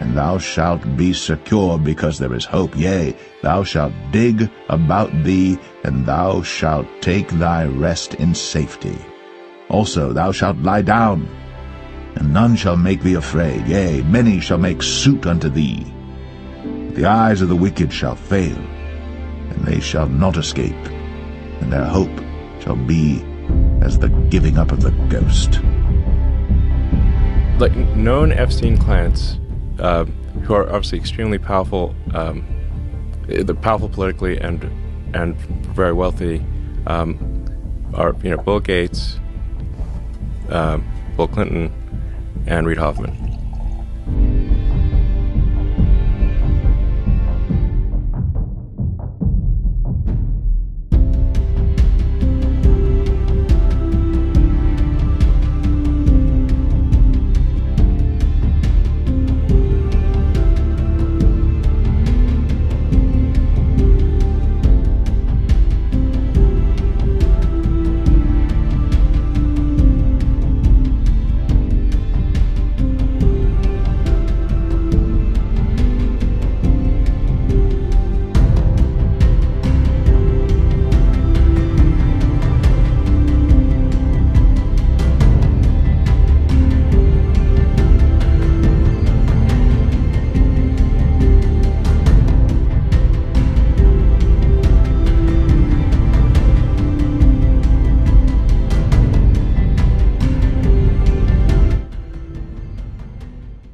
and thou shalt be secure, because there is hope. Yea, thou shalt dig about thee, and thou shalt take thy rest in safety. Also thou shalt lie down, and none shall make thee afraid. Yea, many shall make suit unto thee. The eyes of the wicked shall fail, and they shall not escape, and their hope shall be as the giving up of the ghost. Like known Epstein clients, who are obviously extremely powerful, they're powerful politically and very wealthy, are Bill Gates, Bill Clinton, and Reid Hoffman.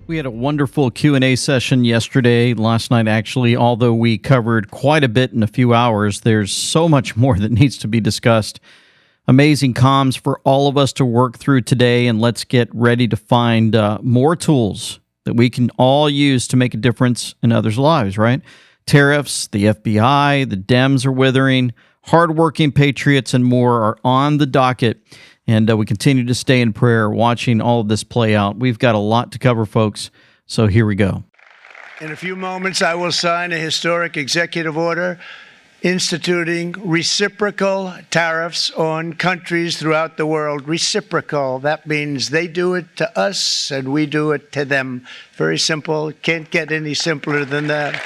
We had a wonderful Q&A session yesterday, last night actually, although we covered quite a bit in a few hours. There's so much more that needs to be discussed. Amazing comms for all of us to work through today, and let's get ready to find more tools that we can all use to make a difference in others' lives, right? Tariffs, the FBI, the DEMS are withering, hardworking patriots and more are on the docket. And we continue to stay in prayer, watching all of this play out. We've got a lot to cover, folks, so here we go. In a few moments, I will sign a historic executive order instituting reciprocal tariffs on countries throughout the world. Reciprocal, that means they do it to us and we do it to them. Very simple. Can't get any simpler than that.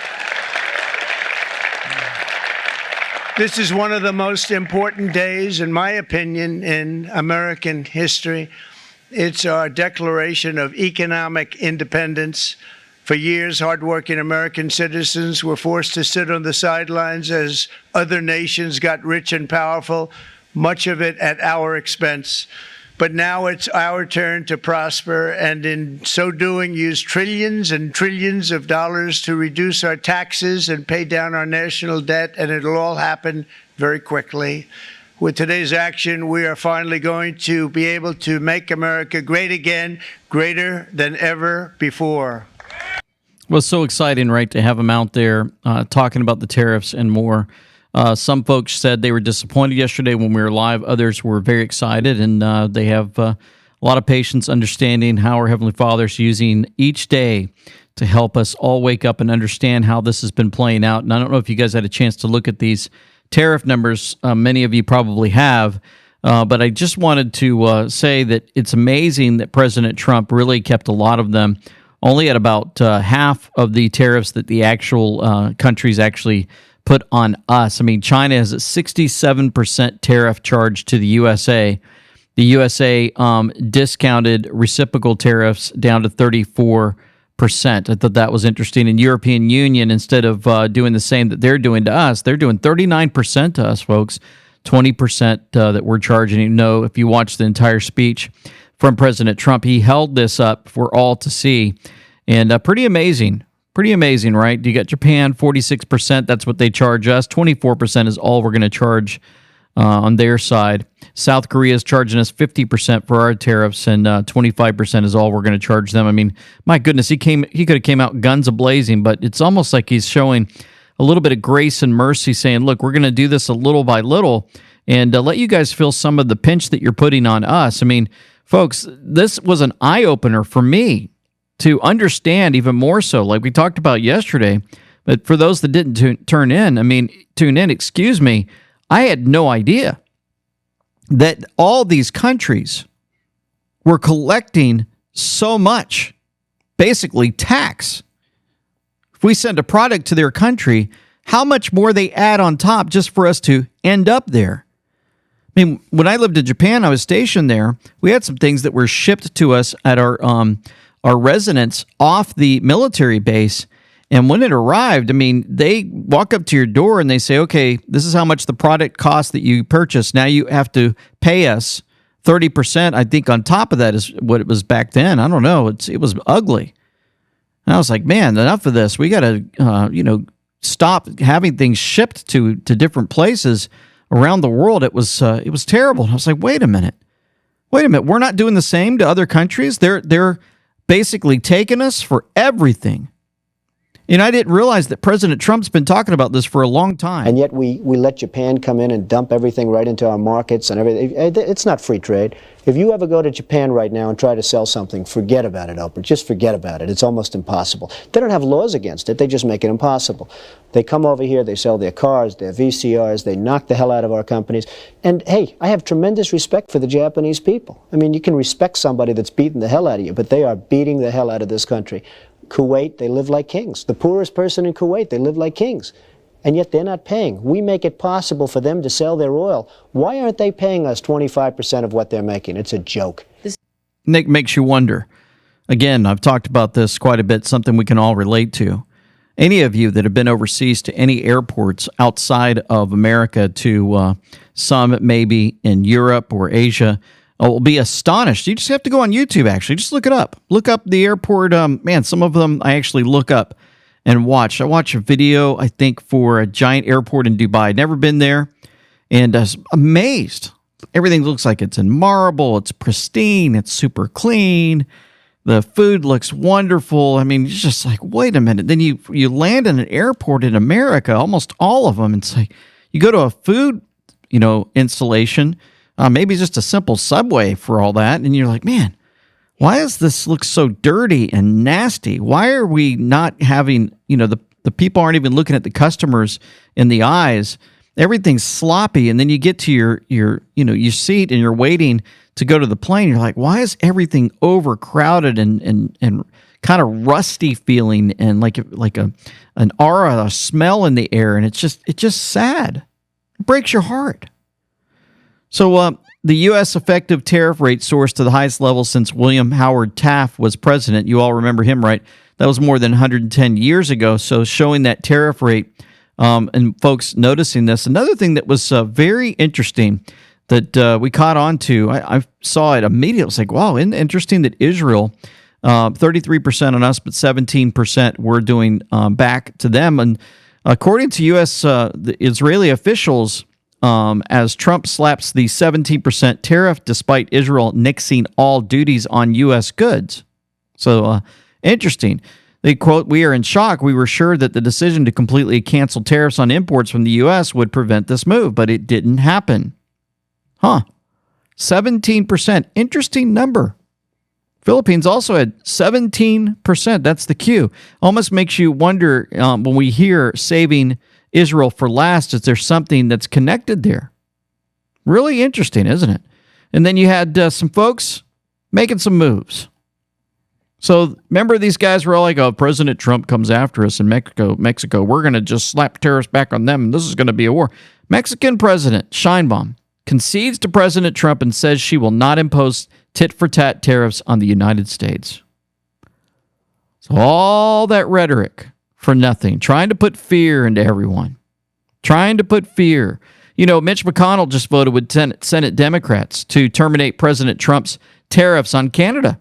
This is one of the most important days, in my opinion, in American history. It's our declaration of economic independence. For years, hardworking American citizens were forced to sit on the sidelines as other nations got rich and powerful, much of it at our expense. But now it's our turn to prosper, and in so doing, use trillions and trillions of dollars to reduce our taxes and pay down our national debt, and it'll all happen very quickly. With today's action, we are finally going to be able to make America great again, greater than ever before. Well, it's so exciting, right, to have them out there talking about the tariffs and more. Some folks said they were disappointed yesterday when we were live. Others were very excited, and they have a lot of patience understanding how our Heavenly Father is using each day to help us all wake up and understand how this has been playing out. And I don't know if you guys had a chance to look at these tariff numbers. Many of you probably have. But I just wanted to say that it's amazing that President Trump really kept a lot of them only at about half of the tariffs that the actual countries actually put on us. I mean, China has a 67% tariff charge to the USA. The USA discounted reciprocal tariffs down to 34%. I thought that was interesting. And European Union, instead of doing the same that they're doing to us, they're doing 39% to us, folks. 20% that we're charging. You know, if you watch the entire speech from President Trump, he held this up for all to see. And pretty amazing. Pretty amazing, right? You got Japan, 46%. That's what they charge us. 24% is all we're going to charge on their side. South Korea is charging us 50% for our tariffs, and 25% is all we're going to charge them. I mean, my goodness, he could have came out guns a-blazing, but it's almost like he's showing a little bit of grace and mercy, saying, look, we're going to do this a little by little and let you guys feel some of the pinch that you're putting on us. I mean, folks, this was an eye-opener for me to understand even more so, like we talked about yesterday. But for those that didn't tune in, excuse me, I had no idea that all these countries were collecting so much, basically tax if we send a product to their country, how much more they add on top just for us to end up there. I mean, when I lived in Japan, I was stationed there. We had some things that were shipped to us at our residence off the military base. And when it arrived, I mean, they walk up to your door and they say, okay, this is how much the product costs that you purchased. Now you have to pay us 30%. I think on top of that is what it was back then. I don't know. It was ugly. And I was like, man, enough of this. We got to, stop having things shipped to different places around the world. It was terrible. And I was like, wait a minute. We're not doing the same to other countries. They're basically taking us for everything. And I didn't realize that President Trump's been talking about this for a long time. And yet we let Japan come in and dump everything right into our markets and everything. It's not free trade. If you ever go to Japan right now and try to sell something, forget about it, Oprah. Just forget about it. It's almost impossible. They don't have laws against it. They just make it impossible. They come over here, they sell their cars, their VCRs, they knock the hell out of our companies. And hey, I have tremendous respect for the Japanese people. I mean, you can respect somebody that's beating the hell out of you, but they are beating the hell out of this country. Kuwait, they live like kings. The poorest person in Kuwait, they live like kings. And yet they're not paying. We make it possible for them to sell their oil. Why aren't they paying us 25% of what they're making? It's a joke. Nick, makes you wonder. Again, I've talked about this quite a bit, something we can all relate to. Any of you that have been overseas to any airports outside of America to some maybe in Europe or Asia will be astonished. You just have to go on YouTube, actually. Just look it up. Look up the airport. Man, some of them I actually look up and watch. I watch a video, I think, for a giant airport in Dubai. Never been there. And I was amazed. Everything looks like it's in marble. It's pristine. It's super clean. The food looks wonderful. I mean, it's just like, wait a minute. Then you land in an airport in America, almost all of them, and say, you go to a food, installation, maybe just a simple Subway for all that, and you're like, man, why does this look so dirty and nasty? Why are we not having, the people aren't even looking at the customers in the eyes. Everything's sloppy, and then you get to your seat and you're waiting to go to the plane. You're like, why is everything overcrowded and kind of rusty feeling and like an aura, a smell in the air, and it's just sad. It breaks your heart. So the U.S. effective tariff rate soars to the highest level since William Howard Taft was president. You all remember him, right? That was more than 110 years ago. So showing that tariff rate and folks noticing this. Another thing that was very interesting that we caught on to, I saw it immediately. I was like, wow, isn't it interesting that Israel, 33% on us, but 17% we're doing back to them. And according to U.S. The Israeli officials, as Trump slaps the 17% tariff despite Israel nixing all duties on U.S. goods. So interesting. They quote, "We are in shock. We were sure that the decision to completely cancel tariffs on imports from the U.S. would prevent this move, but it didn't happen." 17%. Interesting number. Philippines also had 17%. That's the cue. Almost makes you wonder when we hear saving Israel for last, is there something that's connected there? Really interesting, isn't it? And then you had some folks making some moves. So remember, these guys were all like, oh, President Trump comes after us in Mexico. We're going to just slap tariffs back on them, and this is going to be a war. Mexican President Sheinbaum concedes to President Trump and says she will not impose tit-for-tat tariffs on the United States. So all that rhetoric for nothing, trying to put fear into everyone, trying to put fear. Mitch McConnell just voted with Senate Democrats to terminate President Trump's tariffs on Canada.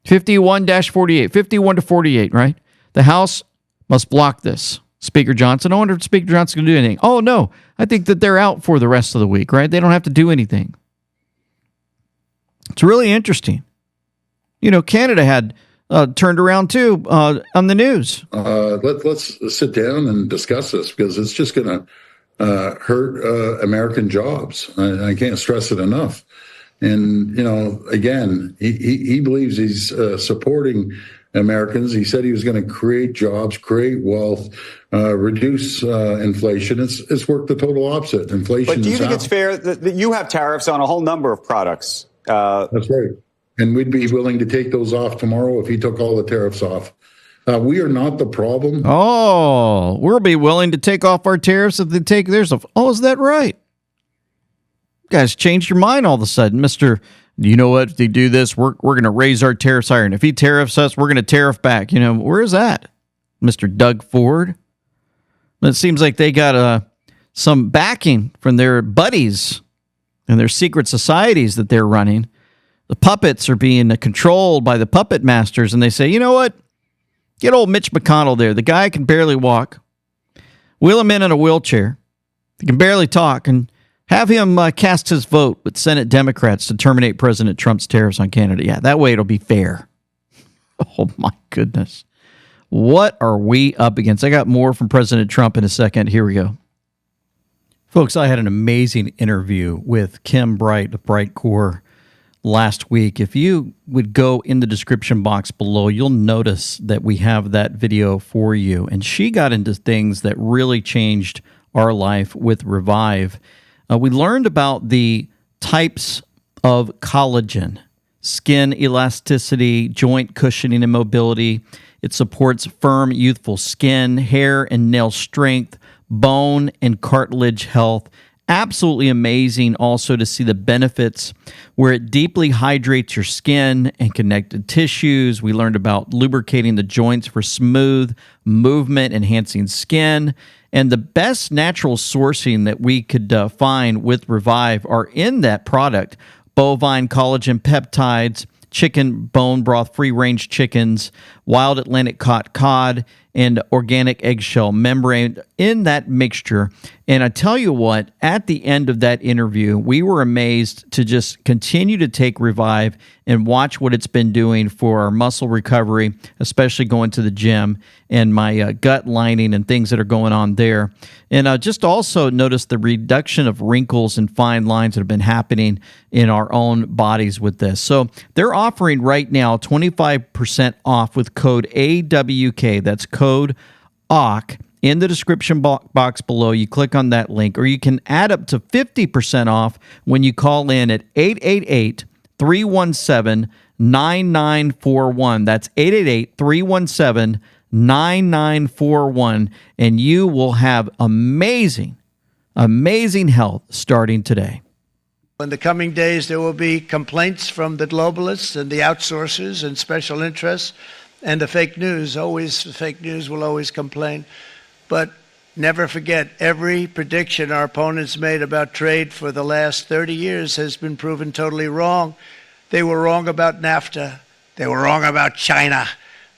51-48, 51-48, right? The House must block this. Speaker Johnson, I wonder if Speaker Johnson's going to do anything. Oh, no, I think that they're out for the rest of the week, right? They don't have to do anything. It's really interesting. Canada had turned around too on the news. Let's sit down and discuss this, because it's just going to hurt American jobs. I can't stress it enough. And, again, he believes he's supporting Americans. He said he was going to create jobs, create wealth, reduce inflation. It's worked the total opposite. Inflation. But do you think it's fair that you have tariffs on a whole number of products? That's right. And we'd be willing to take those off tomorrow if he took all the tariffs off. We are not the problem. Oh, we'll be willing to take off our tariffs if they take theirs off. Oh, is that right? You guys changed your mind all of a sudden, Mr. You know what? If they do this, we're going to raise our tariffs higher. And if he tariffs us, we're going to tariff back. You know, where is that? Mr. Doug Ford? It seems like they got some backing from their buddies and their secret societies that they're running. The puppets are being controlled by the puppet masters, and they say, you know what? Get old Mitch McConnell there. The guy can barely walk. Wheel him in a wheelchair. He can barely talk, and have him cast his vote with Senate Democrats to terminate President Trump's tariffs on Canada. Yeah, that way it'll be fair. Oh, my goodness. What are we up against? I got more from President Trump in a second. Here we go. Folks, I had an amazing interview with Kim Bright of Bright Core last week. If you would go in the description box below, you'll notice that we have that video for you. And she got into things that really changed our life with Revive. We learned about the types of collagen, skin elasticity, joint cushioning and mobility. It supports firm, youthful skin, hair and nail strength, bone and cartilage health. Absolutely amazing also to see the benefits where it deeply hydrates your skin and connected tissues. We learned about lubricating the joints for smooth movement, enhancing skin. And the best natural sourcing that we could find with Revive are in that product: bovine collagen peptides, chicken bone broth, free-range chickens, wild Atlantic cod, and organic eggshell membrane in that mixture. And I tell you what, at the end of that interview, we were amazed to just continue to take Revive and watch what it's been doing for our muscle recovery, especially going to the gym, and my gut lining and things that are going on there. And just also notice the reduction of wrinkles and fine lines that have been happening in our own bodies with this. So they're offering right now 25% off with code AWK. That's code AWK in the description box below. You click on that link, or you can add up to 50% off when you call in at 888-317-9941. That's 888-317-9941, and you will have amazing health starting today. In the coming days, there will be complaints from the globalists and the outsourcers and special interests and the fake news. The fake news will always complain. But never forget, every prediction our opponents made about trade for the last 30 years has been proven totally wrong. They were wrong about NAFTA. They were wrong about China.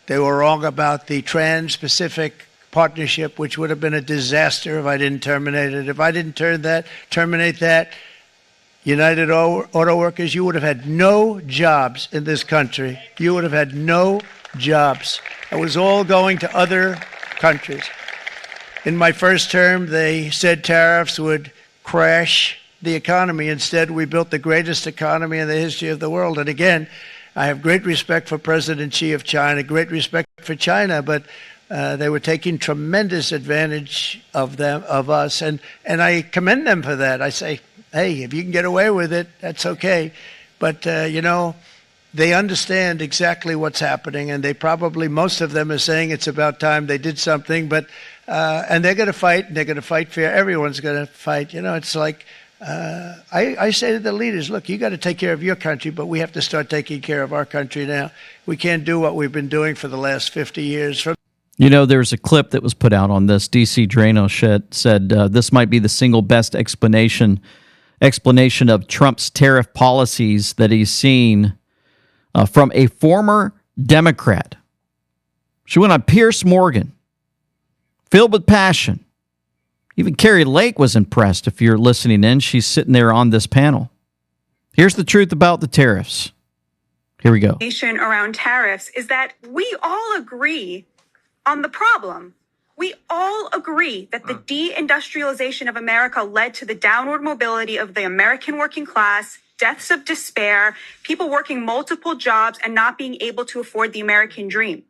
They were wrong about the Trans-Pacific Partnership, which would have been a disaster if I didn't terminate it. If I didn't terminate that, United Auto Workers, you would have had no jobs in this country. You would have had no jobs. It was all going to other countries. In my first term, they said tariffs would crash the economy. Instead, we built the greatest economy in the history of the world. And again, I have great respect for President Xi of China, great respect for China, but they were taking tremendous advantage of us, and I commend them for that. I say, hey, if you can get away with it, that's okay. But, they understand exactly what's happening, and they probably, most of them are saying it's about time they did something, but, and they're going to fight, and they're going to fight fair. Everyone's going to fight. It's like, I say to the leaders, look, you got to take care of your country, but we have to start taking care of our country now. We can't do what we've been doing for the last 50 years. There's a clip that was put out on this. DC Drano said this might be the single best explanation of Trump's tariff policies that he's seen from a former Democrat. She went on Piers Morgan, filled with passion. Even Carrie Lake was impressed. If you're listening in, she's sitting there on this panel. Here's the truth about the tariffs. Here we go. Around tariffs is that we all agree on the problem. We all agree that the deindustrialization of America led to the downward mobility of the American working class, deaths of despair, people working multiple jobs and not being able to afford the American dream.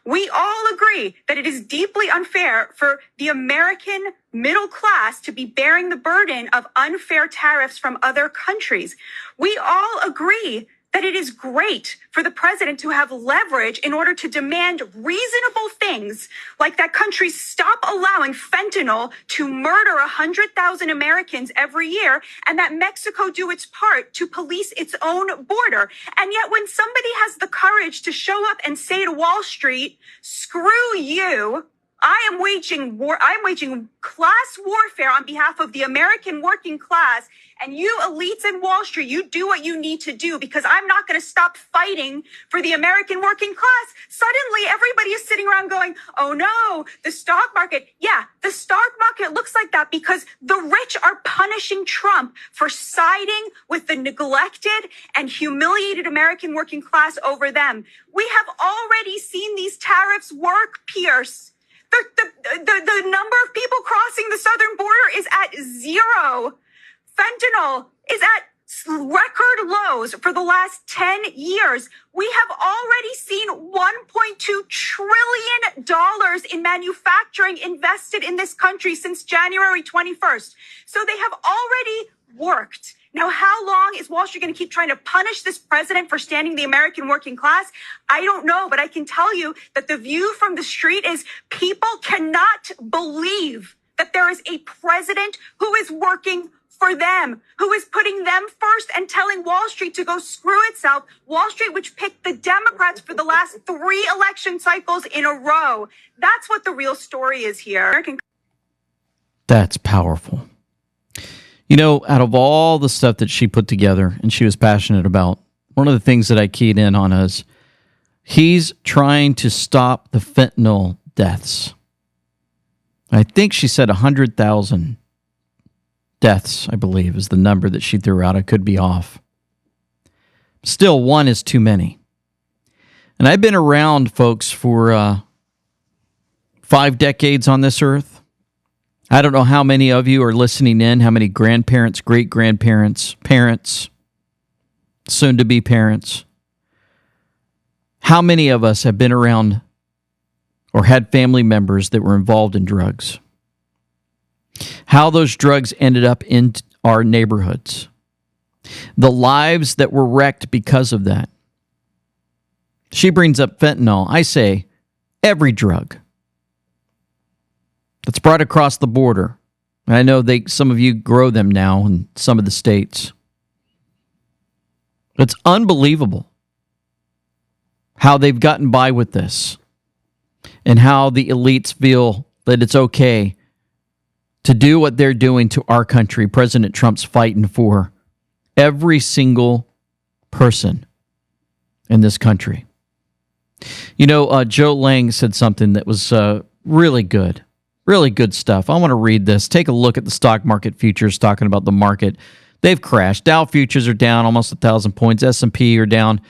We all agree that it is deeply unfair for the American middle class to be bearing the burden of unfair tariffs from other countries. We all agree that it is great for the president to have leverage in order to demand reasonable things, like that countries stop allowing fentanyl to murder 100,000 Americans every year, and that Mexico do its part to police its own border. And yet when somebody has the courage to show up and say to Wall Street, screw you, I am waging war. I'm waging class warfare on behalf of the American working class. And you elites in Wall Street, you do what you need to do because I'm not going to stop fighting for the American working class. Suddenly, everybody is sitting around going, oh no, the stock market. Yeah, the stock market looks like that because the rich are punishing Trump for siding with the neglected and humiliated American working class over them. We have already seen these tariffs work, Pierce. The number of people crossing the southern border is at zero. Fentanyl is at record lows for the last 10 years. We have already seen $1.2 trillion in manufacturing invested in this country since January 21st. So they have already worked. Now, how long is Wall Street going to keep trying to punish this president for standing the American working class? I don't know, but I can tell you that the view from the street is people cannot believe that there is a president who is working for them, who is putting them first and telling Wall Street to go screw itself. Wall Street, which picked the Democrats for the last 3 election cycles in a row. That's what the real story is here. That's powerful. You know, out of all the stuff that she put together and she was passionate about, one of the things that I keyed in on is he's trying to stop the fentanyl deaths. I think she said 100,000 deaths, I believe, is the number that she threw out. I could be off. Still, one is too many. And I've been around, folks, for 5 decades on this earth. I don't know how many of you are listening in, how many grandparents, great-grandparents, parents, soon-to-be parents. How many of us have been around or had family members that were involved in drugs? How those drugs ended up in our neighborhoods. The lives that were wrecked because of that. She brings up fentanyl. I say every drug that's brought across the border. And I know some of you grow them now in some of the states. It's unbelievable how they've gotten by with this and how the elites feel that it's okay to do what they're doing to our country. President Trump's fighting for every single person in this country. You know, Joe Lang said something that was really good. Really good stuff. I want to read this. Take a look at the stock market futures talking about the market. They've crashed. Dow futures are down almost 1,000 points. S&P are down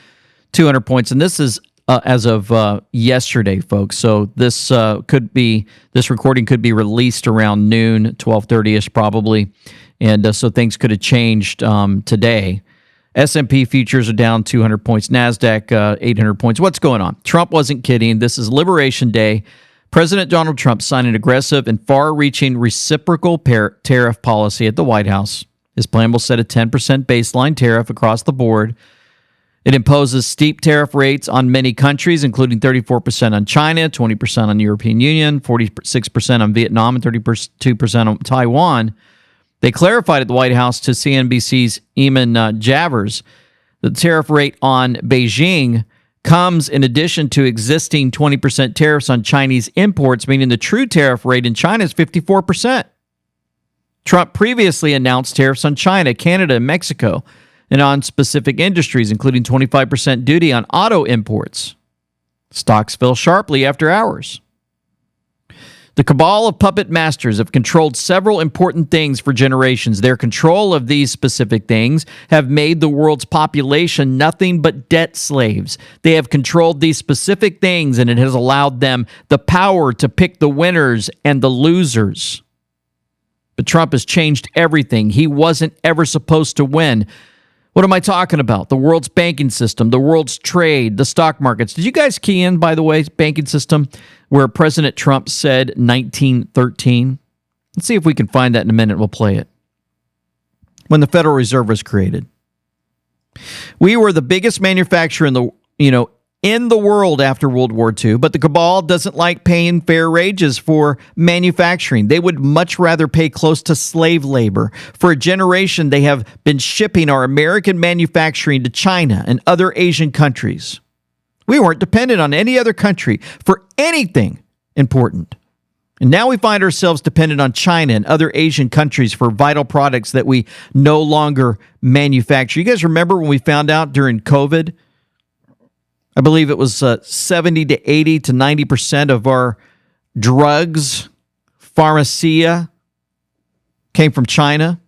200 points. And this is as of yesterday, folks. So this recording could be released around noon, 12:30ish probably. And so things could have changed today. S&P futures are down 200 points. NASDAQ 800 points. What's going on? Trump wasn't kidding. This is Liberation Day. President Donald Trump signed an aggressive and far-reaching reciprocal tariff policy at the White House. His plan will set a 10% baseline tariff across the board. It imposes steep tariff rates on many countries, including 34% on China, 20% on the European Union, 46% on Vietnam, and 32% on Taiwan. They clarified at the White House to CNBC's Eamon Javers that the tariff rate on Beijing comes in addition to existing 20% tariffs on Chinese imports, meaning the true tariff rate in China is 54%. Trump previously announced tariffs on China, Canada, and Mexico, and on specific industries, including 25% duty on auto imports. Stocks fell sharply after hours. The cabal of puppet masters have controlled several important things for generations. Their control of these specific things have made the world's population nothing but debt slaves. They have controlled these specific things, and it has allowed them the power to pick the winners and the losers. But Trump has changed everything. He wasn't ever supposed to win. What am I talking about? The world's banking system, the world's trade, the stock markets. Did you guys key in, by the way, banking system, where President Trump said 1913? Let's see if we can find that in a minute. We'll play it. When the Federal Reserve was created. We were the biggest manufacturer in the world after World War II, but the cabal doesn't like paying fair wages for manufacturing. They would much rather pay close to slave labor. For a generation, they have been shipping our American manufacturing to China and other Asian countries. We weren't dependent on any other country for anything important. And now we find ourselves dependent on China and other Asian countries for vital products that we no longer manufacture. You guys remember when we found out during COVID? I believe it was 70 to 80 to 90% of our drugs, pharmacia, came from China.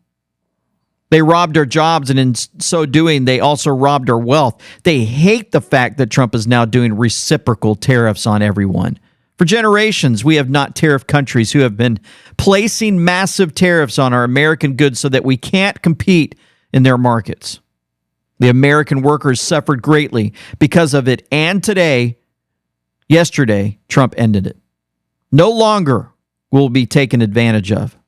They robbed our jobs, and in so doing, they also robbed our wealth. They hate the fact that Trump is now doing reciprocal tariffs on everyone. For generations, we have not tariffed countries who have been placing massive tariffs on our American goods so that we can't compete in their markets. The American workers suffered greatly because of it, and yesterday, Trump ended it. No longer will be taken advantage of.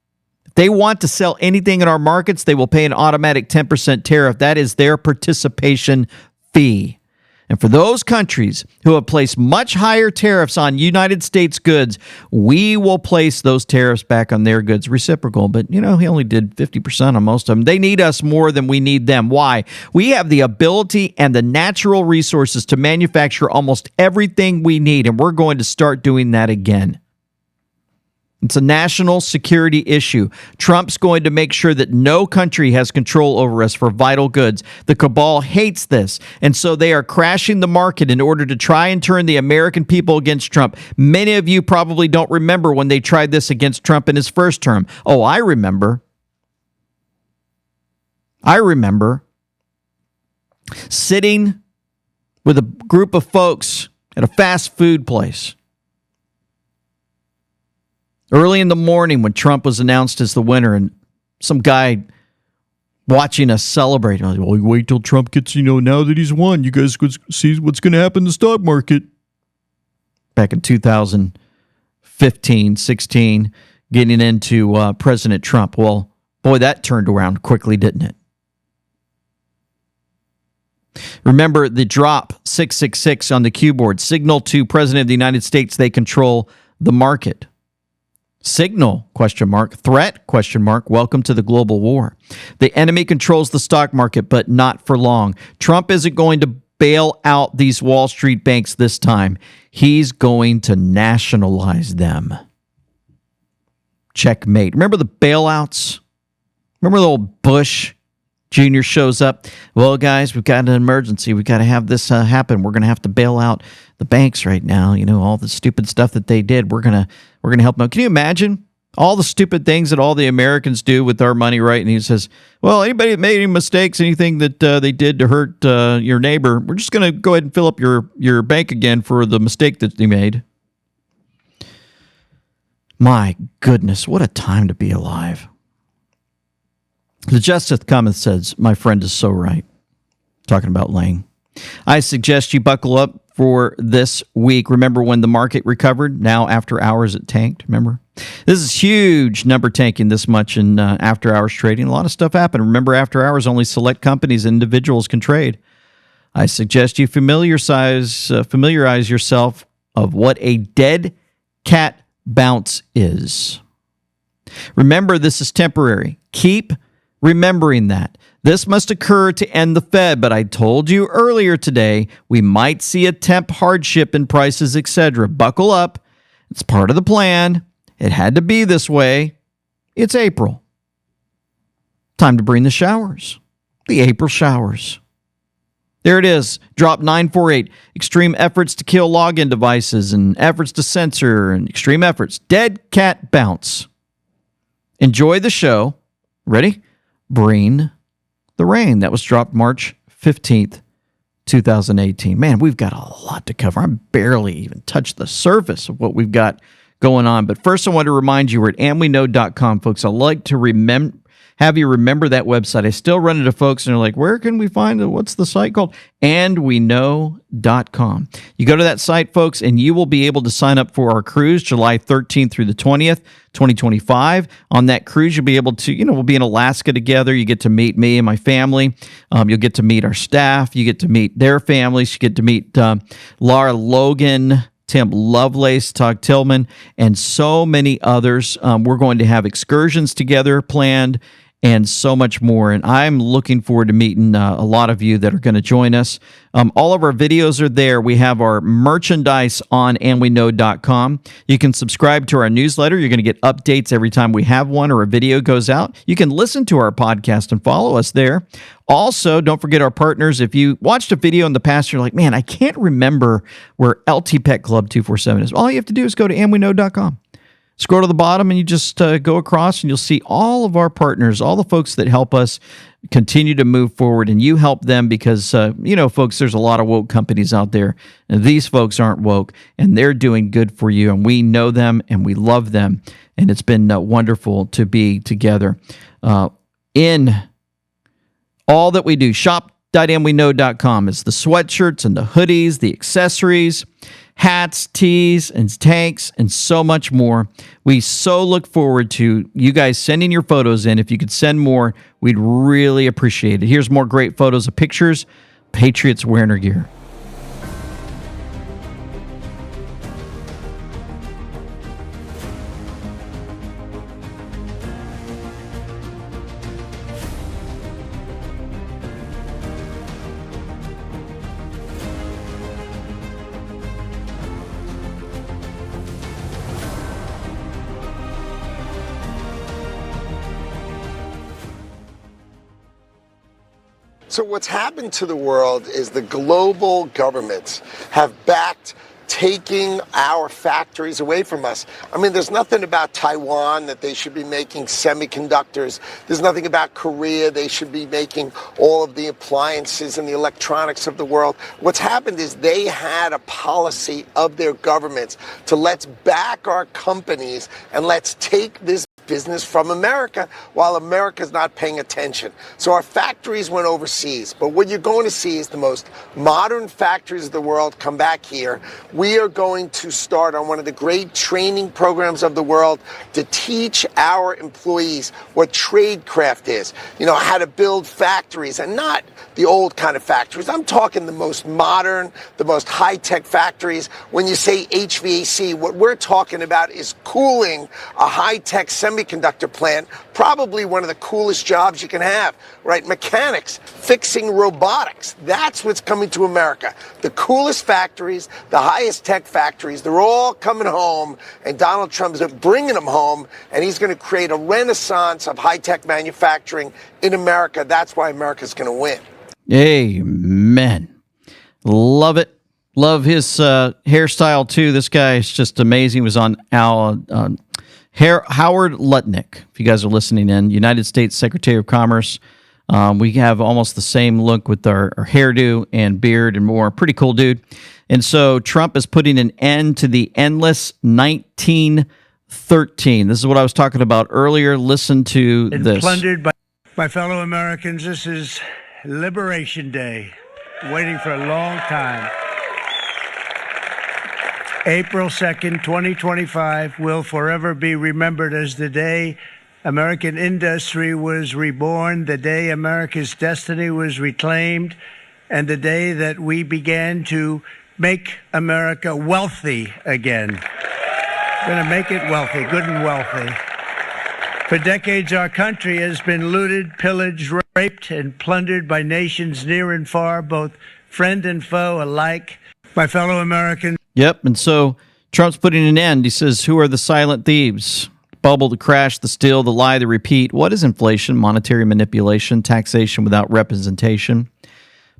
If they want to sell anything in our markets, they will pay an automatic 10% tariff. That is their participation fee. And for those countries who have placed much higher tariffs on United States goods, we will place those tariffs back on their goods reciprocal. But, he only did 50% on most of them. They need us more than we need them. Why? We have the ability and the natural resources to manufacture almost everything we need, and we're going to start doing that again. It's a national security issue. Trump's going to make sure that no country has control over us for vital goods. The cabal hates this, and so they are crashing the market in order to try and turn the American people against Trump. Many of you probably don't remember when they tried this against Trump in his first term. Oh, I remember. Sitting with a group of folks at a fast food place early in the morning when Trump was announced as the winner, and some guy watching us celebrate. I was like, well, wait till Trump gets, now that he's won, you guys see what's going to happen in the stock market. Back in 2015, 16, getting into President Trump. Well, boy, that turned around quickly, didn't it? Remember the drop 666 on the keyboard. Signal to President of the United States they control the market. Signal, ? Threat, ? Welcome to the global war. The enemy controls the stock market, but not for long. Trump isn't going to bail out these Wall Street banks this time. He's going to nationalize them. Checkmate. Remember the bailouts? Remember the old Bush Jr. shows up? Well, guys, we've got an emergency. We've got to have this happen. We're going to have to bail out the banks right now. All the stupid stuff that they did. We're going to help them out. Can you imagine all the stupid things that all the Americans do with our money, right? And he says, well, anybody that made any mistakes, anything that they did to hurt your neighbor, we're just going to go ahead and fill up your bank again for the mistake that they made. My goodness, what a time to be alive. The Justice Cometh says, my friend is so right. Talking about Lang. I suggest you buckle up for this week. Remember when the market recovered? Now after hours it tanked, remember? This is huge number tanking this much in after hours trading. A lot of stuff happened. Remember, after hours only select companies and individuals can trade. I suggest you familiarize yourself of what a dead cat bounce is. Remember, this is temporary. Keep remembering that. This must occur to end the Fed, but I told you earlier today we might see a temp hardship in prices, etc. Buckle up. It's part of the plan. It had to be this way. It's April. Time to bring the showers. The April showers. There it is. Drop 948. Extreme efforts to kill login devices and efforts to censor and extreme efforts. Dead cat bounce. Enjoy the show. Ready? Bring the rain. That was dropped March 15th, 2018. Man, we've got a lot to cover. I barely even touched the surface of what we've got going on. But first, I want to remind you, we're at amweknow.com, folks. I like to have you remember that website. I still run into folks and they're like, where can we find it? What's the site called? andweknow.com. You go to that site, folks, and you will be able to sign up for our cruise July 13th through the 20th, 2025. On that cruise, you'll be able to, we'll be in Alaska together. You get to meet me and my family. You'll get to meet our staff. You get to meet their families. You get to meet Laura Logan, Tim Lovelace, Todd Tillman, and so many others. We're going to have excursions together planned and so much more. And I'm looking forward to meeting a lot of you that are going to join us. All of our videos are there. We have our merchandise on andweknow.com. You can subscribe to our newsletter. You're going to get updates every time we have one or a video goes out. You can listen to our podcast and follow us there. Also, don't forget our partners. If you watched a video in the past, you're like, man, I can't remember where LT Pet Club 247 is. All you have to do is go to andweknow.com. Scroll to the bottom and you just go across and you'll see all of our partners, all the folks that help us continue to move forward. And you help them because, folks, there's a lot of woke companies out there. And these folks aren't woke and they're doing good for you. And we know them and we love them. And it's been wonderful to be together in all that we do. Shop.andweknow.com is the sweatshirts and the hoodies, the accessories, hats, tees, and tanks, and so much more. We so look forward to you guys sending your photos in. If you could send more, we'd really appreciate it. Here's more great photos of pictures. Patriots wearing their gear. So what's happened to the world is the global governments have backed taking our factories away from us. I mean, there's nothing about Taiwan that they should be making semiconductors. There's nothing about Korea. They should be making all of the appliances and the electronics of the world. What's happened is they had a policy of their governments to let's back our companies and let's take this business from America while America's not paying attention. So our factories went overseas, but what you're going to see is the most modern factories of the world come back here. We are going to start on one of the great training programs of the world to teach our employees what tradecraft is, how to build factories and not the old kind of factories. I'm talking the most modern, the most high-tech factories. When you say HVAC, what we're talking about is cooling a high-tech semiconductor plant, probably one of the coolest jobs you can have, right? Mechanics, fixing robotics. That's what's coming to America. The coolest factories, the highest tech factories, they're all coming home, and Donald Trump's bringing them home, and he's going to create a renaissance of high-tech manufacturing in America. That's why America's going to win. Amen. Love it. Love his hairstyle, too. This guy is just amazing. He was on Howard Lutnick, if you guys are listening in, United States Secretary of Commerce. We have almost the same look with our hairdo and beard and more. Pretty cool dude. And so Trump is putting an end to the endless 1913. This is what I was talking about earlier. Listen to this. Plundered by my fellow Americans. This is Liberation Day, waiting for a long time. April 2nd, 2025 will forever be remembered as the day American industry was reborn, the day America's destiny was reclaimed, and the day that we began to make America wealthy again. We're going to make it wealthy, good and wealthy. For decades, our country has been looted, pillaged, raped, and plundered by nations near and far, both friend and foe alike. My fellow Americans. Yep, and so Trump's putting an end. He says, who are the silent thieves? Bubble, the crash, the steal, the lie, the repeat. What is inflation? Monetary manipulation, taxation without representation.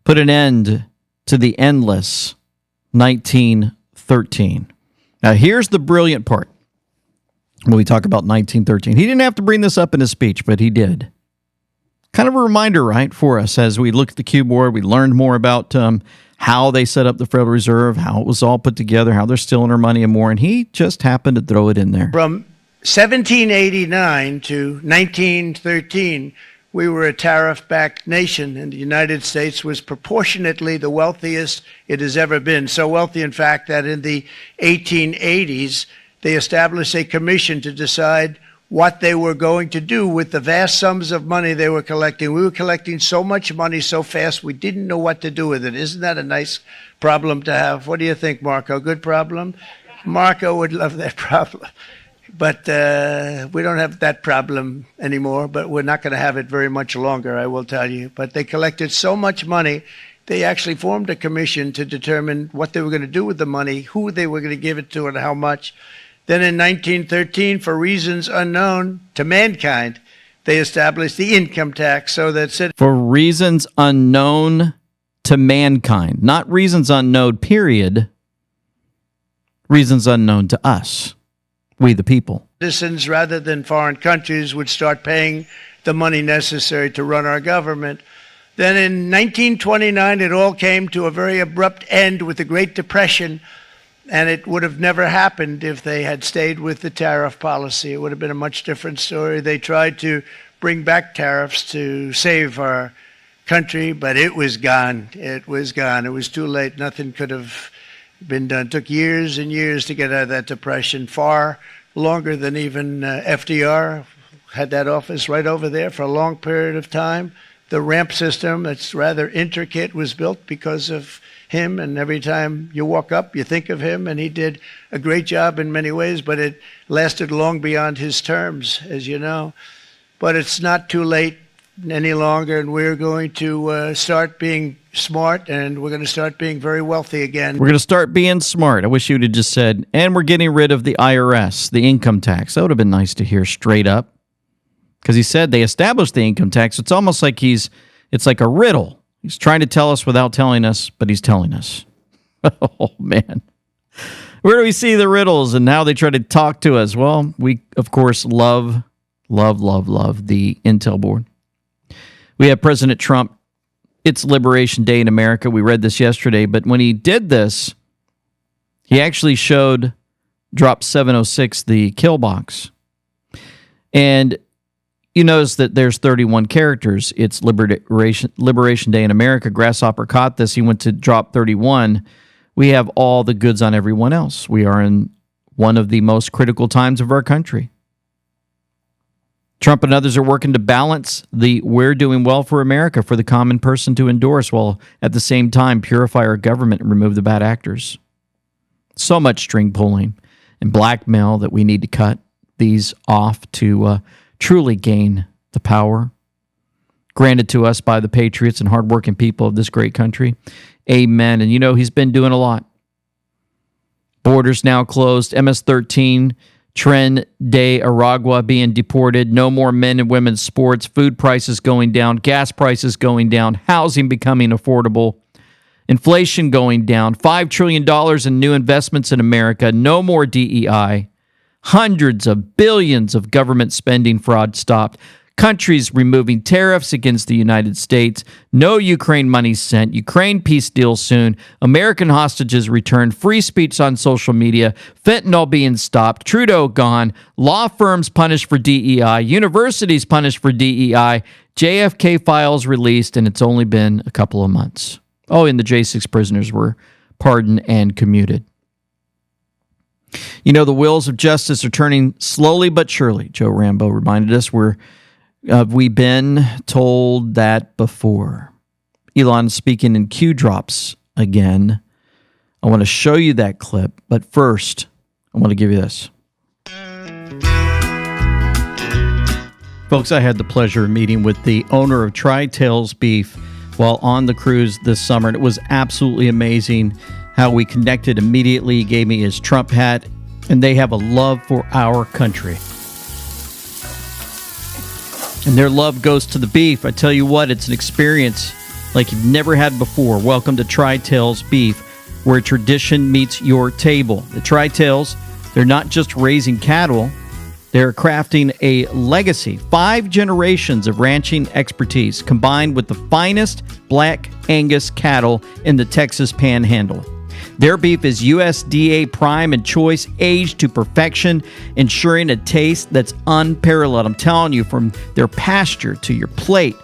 Put an end to the endless 1913. Now, here's the brilliant part when we talk about 1913. He didn't have to bring this up in his speech, but he did. Kind of a reminder, right, for us as we look at the Q board. We learned more about how they set up the Federal Reserve, how it was all put together, how they're stealing our money and more, and he just happened to throw it in there. From 1789 to 1913, we were a tariff-backed nation, and the United States was proportionately the wealthiest it has ever been. So wealthy, in fact, that in the 1880s, they established a commission to decide what they were going to do with the vast sums of money they were collecting. We were collecting so much money so fast, we didn't know what to do with it. Isn't that a nice problem to have? What do you think, Marco? Good problem? Marco would love that problem. But we don't have that problem anymore, but we're not going to have it very much longer, I will tell you. But they collected so much money, they actually formed a commission to determine what they were going to do with the money, who they were going to give it to, and how much. Then in 1913, for reasons unknown to mankind, they established the income tax so that... For reasons unknown to mankind, not reasons unknown, period. Reasons unknown to us. We the people. Citizens, rather than foreign countries, would start paying the money necessary to run our government. Then in 1929, it all came to a very abrupt end with the Great Depression, and it would have never happened if they had stayed with the tariff policy. It would have been a much different story. They tried to bring back tariffs to save our country, but it was gone. It was gone. It was too late. Nothing could have been done. It took years and years to get out of that depression, far longer than even FDR had that office right over there for a long period of time. The ramp system, that's rather intricate, was built because of him, and every time you walk up, you think of him, and he did a great job in many ways, but it lasted long beyond his terms, as you know. But it's not too late any longer, and we're going to start being smart, and we're going to start being very wealthy again. We're going to start being smart. I wish you would have just said, and we're getting rid of the IRS, the income tax. That would have been nice to hear straight up. Because he said they established the income tax. It's almost like it's like a riddle. He's trying to tell us without telling us, but he's telling us. Oh, man. Where do we see the riddles and how they try to talk to us? Well, we, of course, love the Intel board. We have President Trump. It's Liberation Day in America. We read this yesterday, but when he did this, he actually showed Drop 706, the kill box. And you notice that there's 31 characters. It's Liberation Day in America. Grasshopper caught this. He went to Drop 31. We have all the goods on everyone else. We are in one of the most critical times of our country. Trump and others are working to balance the we're doing well for America for the common person to endorse, while at the same time purify our government and remove the bad actors. So much string pulling and blackmail that we need to cut these off to truly gain the power granted to us by the patriots and hardworking people of this great country. Amen. And you know, he's been doing a lot. Borders now closed. MS-13 Tren de Aragua being deported. No more men and women's sports. Food prices going down. Gas prices going down. Housing becoming affordable. Inflation going down. $5 trillion in new investments in America. No more DEI. Hundreds of billions of government spending fraud stopped. Countries removing tariffs against the United States. No Ukraine money sent. Ukraine peace deal soon. American hostages returned. Free speech on social media. Fentanyl being stopped. Trudeau gone. Law firms punished for DEI. Universities punished for DEI. JFK files released, and it's only been a couple of months. Oh, and the J6 prisoners were pardoned and commuted. You know, the wheels of justice are turning slowly but surely. Joe Rambo reminded us we've been told that before. Elon speaking in Q drops again. I want to show you that clip, but first, I want to give you this. Folks, I had the pleasure of meeting with the owner of Tri-Tails Beef while on the cruise this summer, and it was absolutely amazing how we connected immediately. He gave me his Trump hat, and they have a love for our country. And their love goes to the beef. I tell you what, it's an experience like you've never had before. Welcome to Tri-Tails Beef, where tradition meets your table. The Tri-Tails, they're not just raising cattle, they're crafting a legacy. 5 generations of ranching expertise combined with the finest black Angus cattle in the Texas Panhandle. Their beef is USDA Prime and Choice, aged to perfection, ensuring a taste that's unparalleled. I'm telling you, from their pasture to your plate,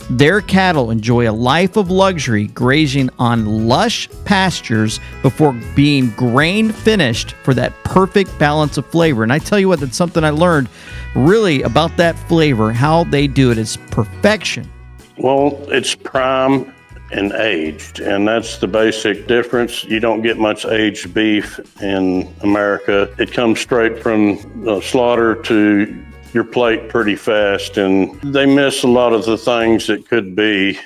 their cattle enjoy a life of luxury, grazing on lush pastures before being grain finished for that perfect balance of flavor. And I tell you what, that's something I learned really about that flavor, how they do it. It's perfection. Well, it's prime and aged, and that's the basic difference. You don't get much aged beef in America. It comes straight from slaughter to your plate pretty fast, and they miss a lot of the things that could be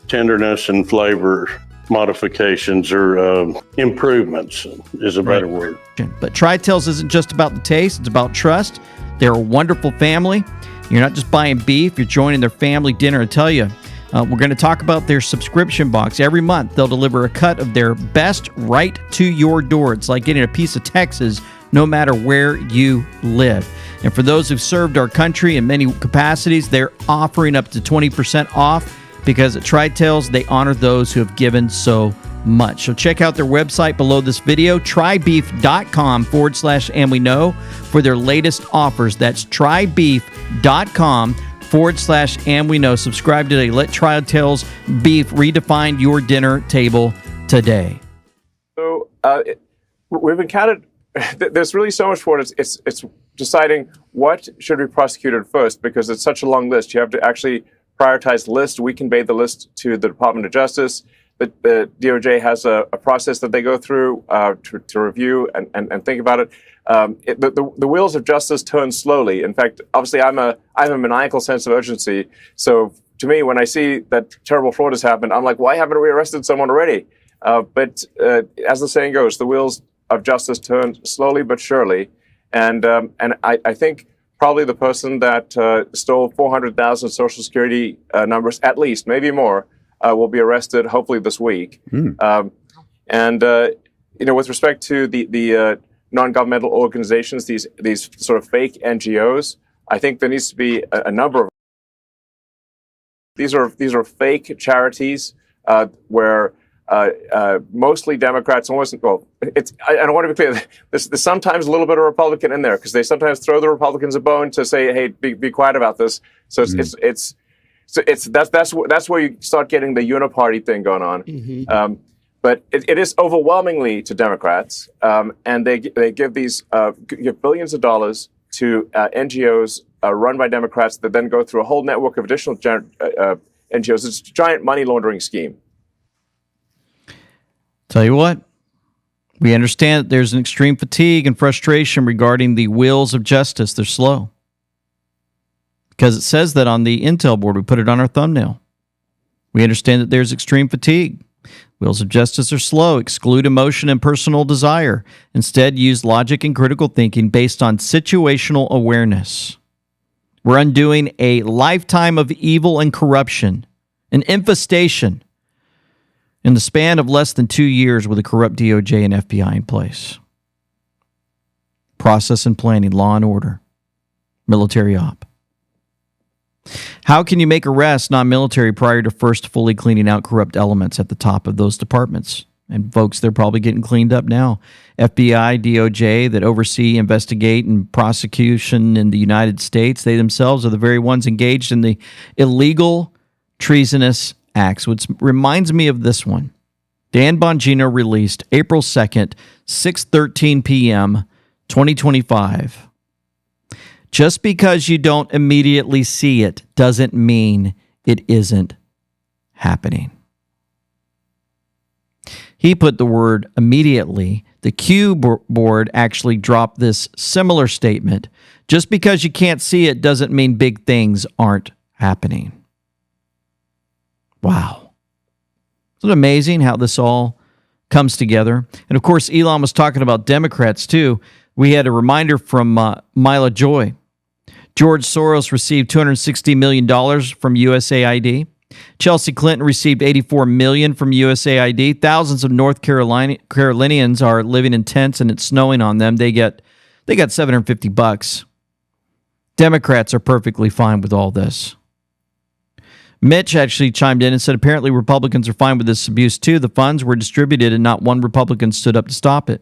tenderness and flavor modifications or improvements is a better word. But Tri-Tails isn't just about the taste, it's about trust. They're a wonderful family. You're not just buying beef, you're joining their family dinner. I tell you, we're going to talk about their subscription box. Every month, they'll deliver a cut of their best right to your door. It's like getting a piece of Texas no matter where you live. And for those who've served our country in many capacities, they're offering up to 20% off because at Tri-Tails, they honor those who have given so much. So check out their website below this video, trybeef.com/and we know for their latest offers. That's trybeef.com/and we know. Subscribe today. Let Tri-Tails Beef redefine your dinner table today. So we've encountered, there's really so much for it. It's deciding what should be prosecuted first because it's such a long list. You have to actually prioritize the list. We convey the list to the Department of Justice. The DOJ has a process that they go through to review and think about it. The wheels of justice turn slowly. In fact, obviously, I have a maniacal sense of urgency. So to me, when I see that terrible fraud has happened, I'm like, why haven't we arrested someone already? But as the saying goes, the wheels of justice turn slowly but surely. And I think probably the person that stole 400,000 Social Security numbers, at least, maybe more, will be arrested hopefully this week. With respect to the non-governmental organizations, these sort of fake NGOs, I think there needs to be a number of these are fake charities where mostly Democrats, I don't want to be clear. There's sometimes a little bit of Republican in there because they sometimes throw the Republicans a bone to say, "Hey, be quiet about this." So that's where you start getting the uniparty thing going on. Mm-hmm. But it is overwhelmingly to Democrats, and they give give billions of dollars to NGOs run by Democrats that then go through a whole network of additional NGOs. It's a giant money laundering scheme. Tell you what, we understand that there's an extreme fatigue and frustration regarding the wheels of justice. They're slow. Because it says that on the Intel board, we put it on our thumbnail. We understand that there's extreme fatigue. Wheels of justice are slow, exclude emotion and personal desire. Instead, use logic and critical thinking based on situational awareness. We're undoing a lifetime of evil and corruption, an infestation, in the span of less than 2 years with a corrupt DOJ and FBI in place. Process and planning, law and order, military op. How can you make arrests non-military prior to first fully cleaning out corrupt elements at the top of those departments? And folks, they're probably getting cleaned up now. FBI, DOJ that oversee, investigate, and prosecution in the United States, they themselves are the very ones engaged in the illegal, treasonous acts, which reminds me of this one. Dan Bongino released April 2nd, 6:13 p.m., 2025. Just because you don't immediately see it doesn't mean it isn't happening. He put the word immediately. The Q board actually dropped this similar statement. Just because you can't see it doesn't mean big things aren't happening. Wow. Isn't it amazing how this all comes together? And of course, Elon was talking about Democrats too. We had a reminder from Mila Joy. George Soros received $260 million from USAID. Chelsea Clinton received $84 million from USAID. Thousands of North Carolinians are living in tents and it's snowing on them. They got $750. Democrats are perfectly fine with all this. Mitch actually chimed in and said, apparently Republicans are fine with this abuse too. The funds were distributed and not one Republican stood up to stop it.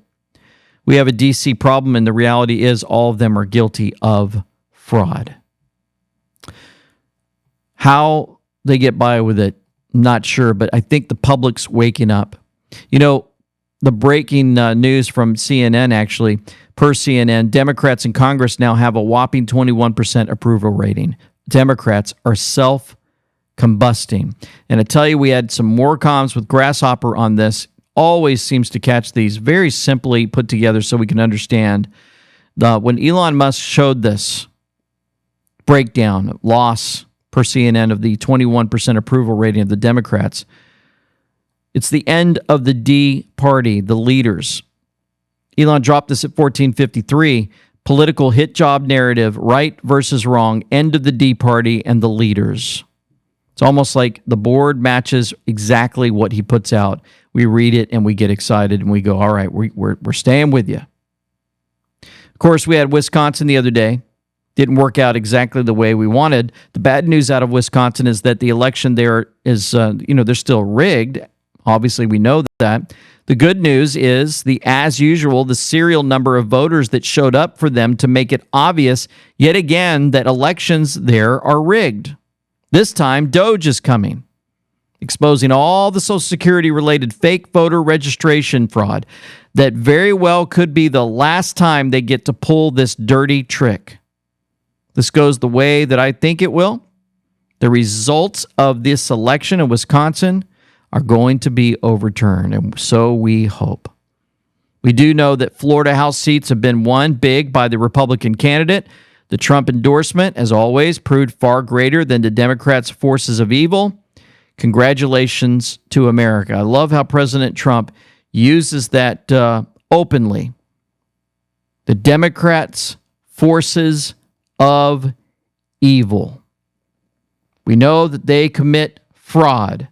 We have a D.C. problem, and the reality is all of them are guilty of fraud. How they get by with it, not sure, but I think the public's waking up. You know, the breaking news from CNN, actually, per CNN, Democrats in Congress now have a whopping 21% approval rating. Democrats are self-combusting. And I tell you, we had some more comms with Grasshopper on this. Always seems to catch these very simply put together so we can understand. When Elon Musk showed this breakdown, loss per CNN of the 21% approval rating of the Democrats, it's the end of the D party, the leaders. Elon dropped this at 1453. Political hit job narrative, right versus wrong, end of the D party and the leaders. It's almost like the board matches exactly what he puts out. We read it and we get excited and we go, all right, we're staying with you. Of course, we had Wisconsin the other day. Didn't work out exactly the way we wanted. The bad news out of Wisconsin is that the election there is, they're still rigged. Obviously, we know that. The good news is as usual, the serial number of voters that showed up for them to make it obvious yet again that elections there are rigged. This time, Doge is coming, exposing all the Social Security-related fake voter registration fraud that very well could be the last time they get to pull this dirty trick. This goes the way that I think it will. The results of this election in Wisconsin are going to be overturned, and so we hope. We do know that Florida House seats have been won big by the Republican candidate. The Trump endorsement, as always, proved far greater than the Democrats' forces of evil. Congratulations to America. I love how President Trump uses that openly. The Democrats' forces of evil. We know that they commit fraud.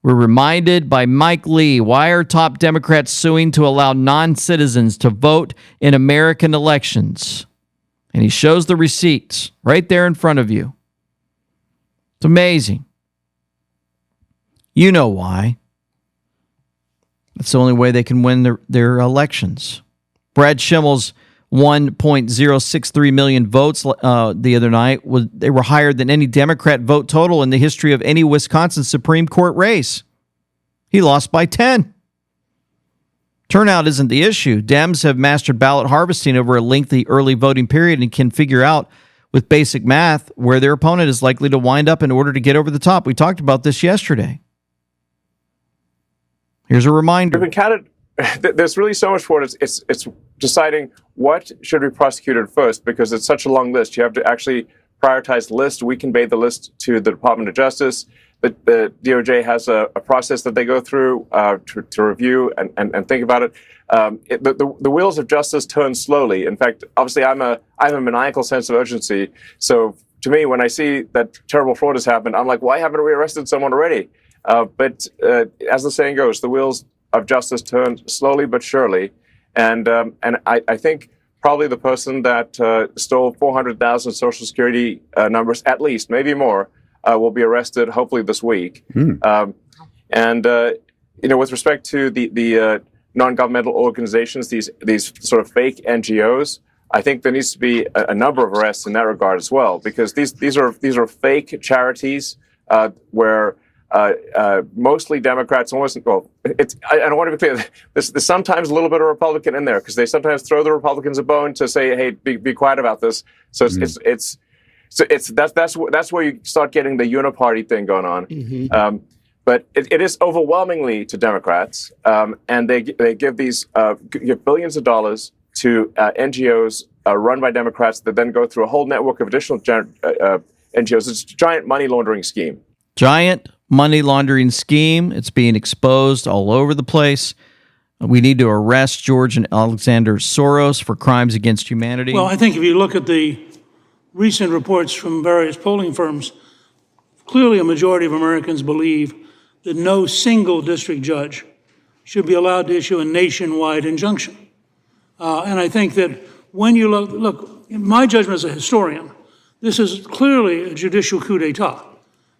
We're reminded by Mike Lee, why are top Democrats suing to allow non-citizens to vote in American elections? And he shows the receipts right there in front of you. It's amazing. You know why. That's the only way they can win their elections. Brad Schimmel's 1.063 million votes the other night, they were higher than any Democrat vote total in the history of any Wisconsin Supreme Court race. He lost by 10. Turnout isn't the issue. Dems have mastered ballot harvesting over a lengthy early voting period and can figure out with basic math where their opponent is likely to wind up in order to get over the top. We talked about this yesterday. Here's a reminder. We've encountered, there's really so much for it. It's deciding what should be prosecuted first, because it's such a long list. You have to actually prioritize the list. We convey the list to the Department of Justice. The DOJ has a process that they go through to review and think about it. The wheels of justice turn slowly. In fact, obviously, I have a maniacal sense of urgency. So to me, when I see that terrible fraud has happened, I'm like, why haven't we arrested someone already? But as the saying goes, the wheels of justice turn slowly but surely. And I think probably the person that stole 400,000 Social Security numbers, at least, maybe more, will be arrested hopefully this week. With respect to the non-governmental organizations, these sort of fake NGOs, I think there needs to be a number of arrests in that regard as well, because these are fake charities where mostly Democrats, I don't want to be clear, there's sometimes a little bit of Republican in there, because they sometimes throw the Republicans a bone to say, hey, be quiet about this. So that's where you start getting the uniparty thing going on. But it is overwhelmingly to Democrats, and they give give billions of dollars to NGOs run by Democrats that then go through a whole network of additional NGOs. It's a giant money laundering scheme. Giant money laundering scheme. It's being exposed all over the place. We need to arrest George and Alexander Soros for crimes against humanity. Well, I think if you look at the recent reports from various polling firms, clearly a majority of Americans believe that no single district judge should be allowed to issue a nationwide injunction. And I think that when you look, in my judgment as a historian, this is clearly a judicial coup d'etat.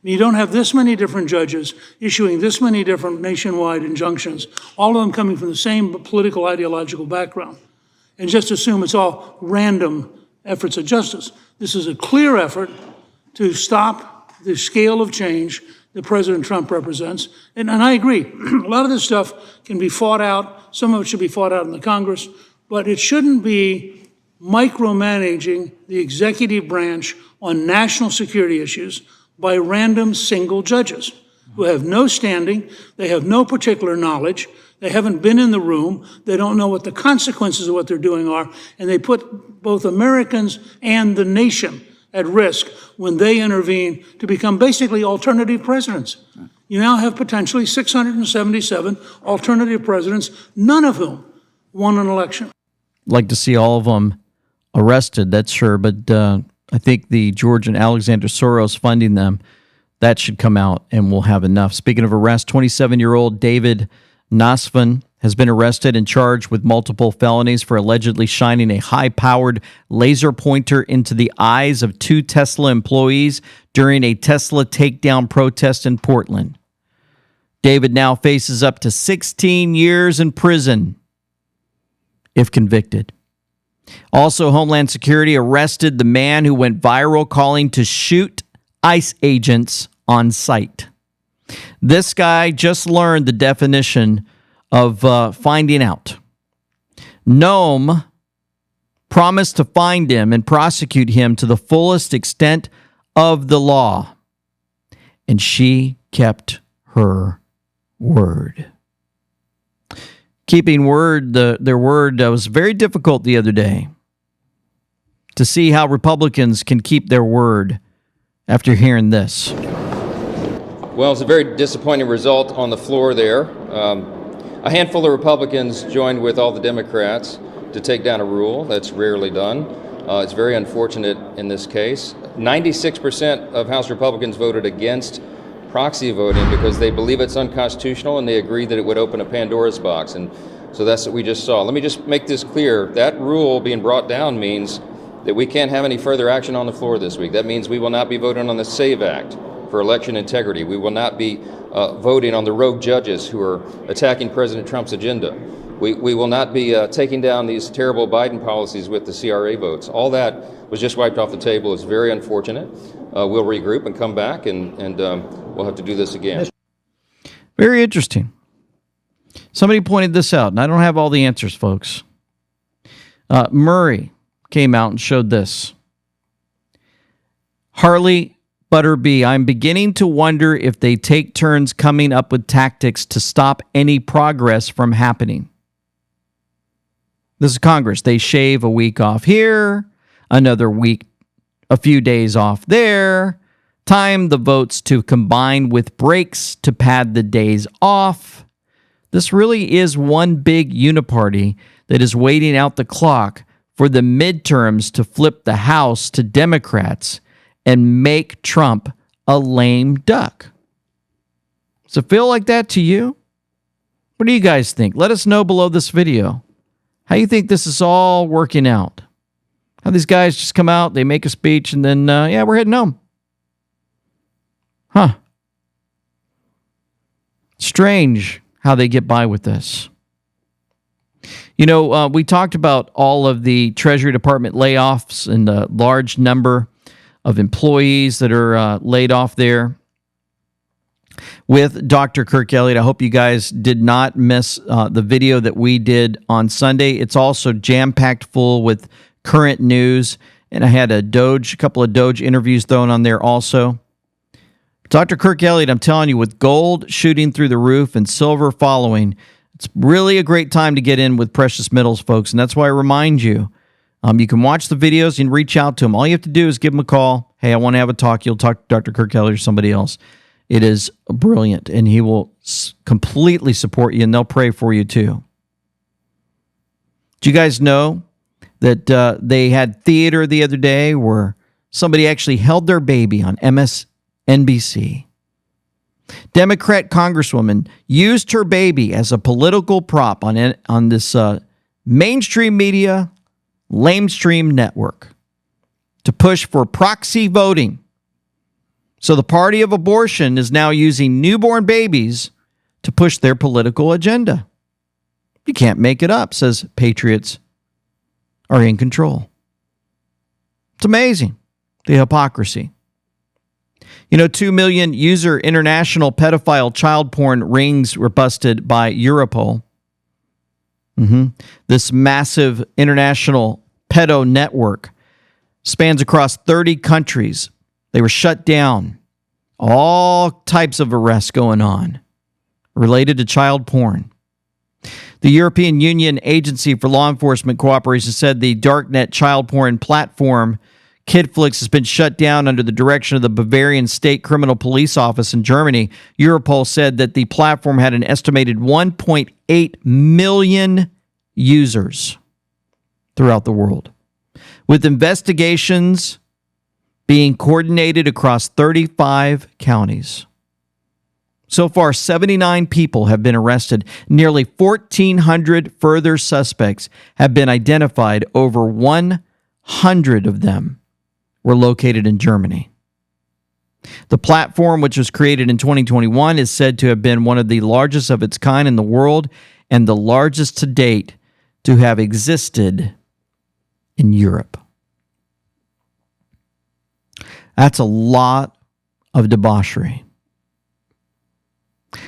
You don't have this many different judges issuing this many different nationwide injunctions, all of them coming from the same political ideological background, and just assume it's all random efforts at justice. This is a clear effort to stop the scale of change that President Trump represents. And I agree, a lot of this stuff can be fought out. Some of it should be fought out in the Congress, but it shouldn't be micromanaging the executive branch on national security issues by random single judges who have no standing, they have no particular knowledge, they haven't been in the room, they don't know what the consequences of what they're doing are, and they put both Americans and the nation at risk when they intervene to become basically alternative presidents. You now have potentially 677 alternative presidents, none of whom won an election. Like to see all of them arrested, that's sure, but I think the George and Alexander Soros funding them, that should come out and we'll have enough. Speaking of arrest, 27-year-old David Nasfin has been arrested and charged with multiple felonies for allegedly shining a high-powered laser pointer into the eyes of 2 Tesla employees during a Tesla takedown protest in Portland. David now faces up to 16 years in prison if convicted. Also, Homeland Security arrested the man who went viral calling to shoot ICE agents on sight. This guy just learned the definition of finding out. Nome promised to find him and prosecute him to the fullest extent of the law. And she kept her word. Keeping word, their word was very difficult the other day to see how Republicans can keep their word after hearing this. Well, it's a very disappointing result on the floor there. A handful of Republicans joined with all the Democrats to take down a rule. That's rarely done. It's very unfortunate in this case. 96% of House Republicans voted against proxy voting because they believe it's unconstitutional and they agree that it would open a Pandora's box. And so that's what we just saw. Let me just make this clear. That rule being brought down means that we can't have any further action on the floor this week. That means we will not be voting on the SAVE Act for election integrity. We will not be voting on the rogue judges who are attacking President Trump's agenda. We will not be taking down these terrible Biden policies with the CRA votes. All that was just wiped off the table. It's very unfortunate. We'll regroup and come back, and we'll have to do this again. Very interesting. Somebody pointed this out, and I don't have all the answers, folks. Murray came out and showed this. Harley Butterby, I'm beginning to wonder if they take turns coming up with tactics to stop any progress from happening. This is Congress. They shave a week off here, another week, a few days off there, time the votes to combine with breaks to pad the days off. This really is one big uniparty that is waiting out the clock for the midterms to flip the House to Democrats and make Trump a lame duck. Does it feel like that to you? What do you guys think? Let us know below this video. How you think this is all working out? How these guys just come out, they make a speech, and then, yeah, we're heading home. Huh. Strange how they get by with this. You know, we talked about all of the Treasury Department layoffs and the large number of employees that are laid off there with Dr. Kirk Elliott. I hope you guys did not miss the video that we did on Sunday. It's also jam-packed full with current news, and I had a couple of Doge interviews thrown on there also. Dr. Kirk Elliott, I'm telling you, with gold shooting through the roof and silver following, it's really a great time to get in with precious metals, folks, and that's why I remind you, you can watch the videos and reach out to him. All you have to do is give him a call. Hey, I want to have a talk. You'll talk to Dr. Kirk Elliott or somebody else. It is brilliant, and he will completely support you, and they'll pray for you too. Do you guys know that they had theater the other day where somebody actually held their baby on MSNBC? Democrat Congresswoman used her baby as a political prop on this mainstream media, lamestream network to push for proxy voting. So the party of abortion is now using newborn babies to push their political agenda. You can't make it up, says patriots are in control. It's amazing, the hypocrisy. 2 million user international pedophile child porn rings were busted by Europol. This massive international pedo network spans across 30 countries. They were shut down. All types of arrests going on related to child porn. The European Union Agency for Law Enforcement Cooperation said the darknet child porn platform Kidflix has been shut down under the direction of the Bavarian State Criminal Police Office in Germany. Europol said that the platform had an estimated 1.8 million users throughout the world, with investigations being coordinated across 35 counties. So far, 79 people have been arrested. Nearly 1,400 further suspects have been identified. Over 100 of them were located in Germany. The platform, which was created in 2021, is said to have been one of the largest of its kind in the world and the largest to date to have existed in Europe. That's a lot of debauchery.